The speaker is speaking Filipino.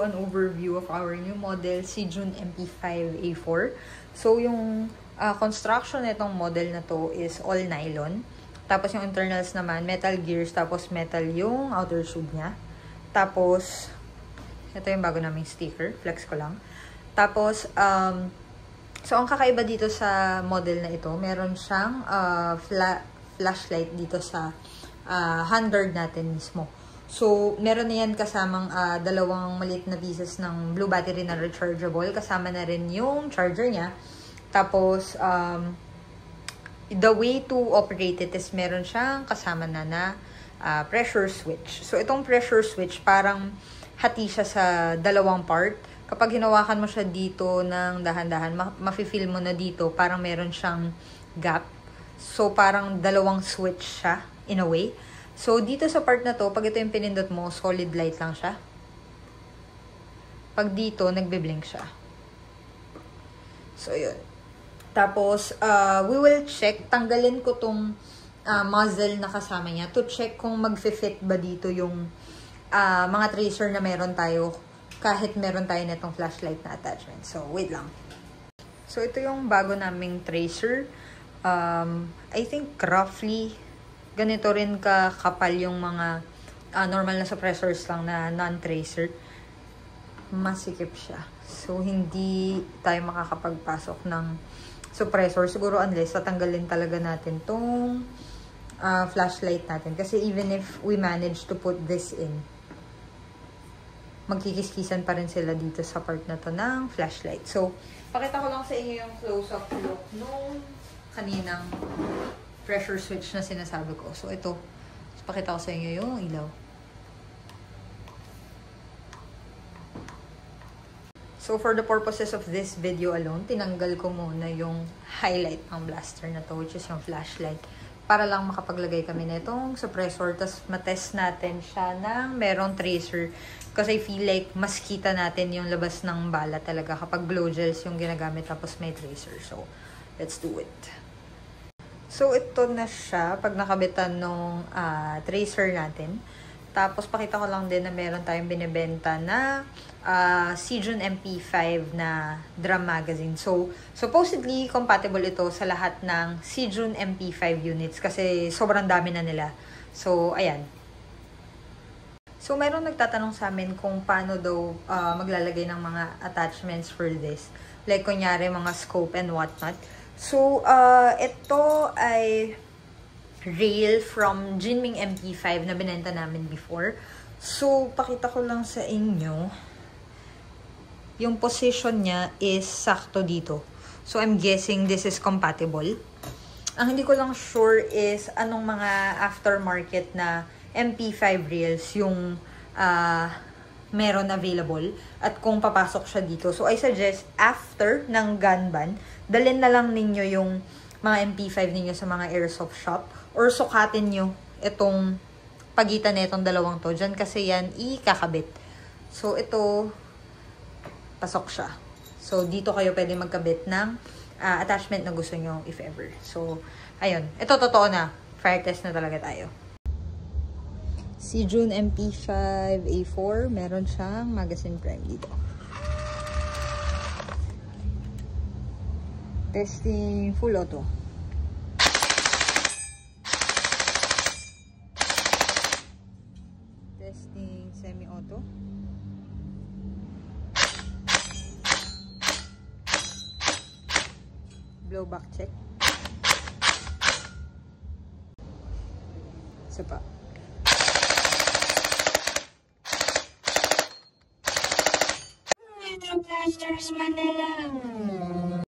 an overview of our new model, Sijun MP5A4. So, yung construction nitong model na to is all nylon. Tapos, yung internals naman, metal gears, tapos metal yung outer tube niya. Tapos, ito yung bago naming sticker. Flex ko lang. Tapos, so, ang kakaiba dito sa model na ito, meron siyang flashlight dito sa handguard natin mismo. So, meron na yan kasamang dalawang maliit na pieces ng blue battery na rechargeable. Kasama na rin yung charger niya. Tapos, the way to operate it is meron siyang kasama na pressure switch. So, itong pressure switch, parang hati siya sa dalawang part. Kapag hinawakan mo siya dito ng dahan-dahan, mafe-feel mo na dito, parang meron siyang gap. So, parang dalawang switch siya, in a way. So, dito sa part na to, pag ito yung pinindot mo, solid light lang siya. Pag dito, nagbe-blink siya. So, yun. Tapos, we will check, tanggalin ko tong muzzle na kasama niya to check kung mag-fit ba dito yung mga tracer na meron tayo kahit meron tayo netong flashlight na attachment. So, wait lang. So, ito yung bago naming tracer. I think roughly ganito rin kakapal yung mga normal na suppressors lang na non-tracer. Masikip siya. So, hindi tayo makakapagpasok ng suppressor. Siguro unless tatanggalin talaga natin tong flashlight natin. Kasi even if we manage to put this in, magkikiskisan pa rin sila dito sa part na to ng flashlight. So, pakita ko lang sa inyo yung close-up look nung kaninang pressure switch na sinasabi ko. So, ito. Pakita ko sa inyo yung ilaw. So, for the purposes of this video alone, tinanggal ko muna yung highlight ng blaster na to, which is yung flashlight. Para lang makapaglagay kami na itong suppressor. Tapos, matest natin siya ng merong tracer. Kasi I feel like mas kita natin yung labas ng bala talaga kapag glow gels yung ginagamit tapos may tracer. So, let's do it. So, ito na siya pag nakabitan nung tracer natin. Tapos, pakita ko lang din na meron tayong binibenta na Sijun MP5 na drum magazine. So, supposedly, compatible ito sa lahat ng Sijun MP5 units kasi sobrang dami na nila. So, ayan. So, meron nagtatanong sa amin kung paano daw maglalagay ng mga attachments for this. Like, kunyari, mga scope and whatnot. So, ito ay rail from Jinming MP5 na binenta namin before. So, pakita ko lang sa inyo. Yung position niya is sakto dito. So, I'm guessing this is compatible. Ang hindi ko lang sure is anong mga aftermarket na MP5 rails yung meron available at kung papasok siya dito. So, I suggest after ng gun ban, dalhin na lang ninyo yung mga MP5 ninyo sa mga airsoft shop or sukatin nyo itong pagitan na itong dalawang to. Diyan kasi yan ikakabit. So, ito, pasok siya. So, dito kayo pwede magkabit ng attachment na gusto nyo if ever. So, ayun. Ito, totoo na. Fire test na talaga tayo. Sijun MP5A4, meron siyang magazine prime dito. Testing full auto. Testing semi-auto. Blowback check. Isa pa. Blasters Manila.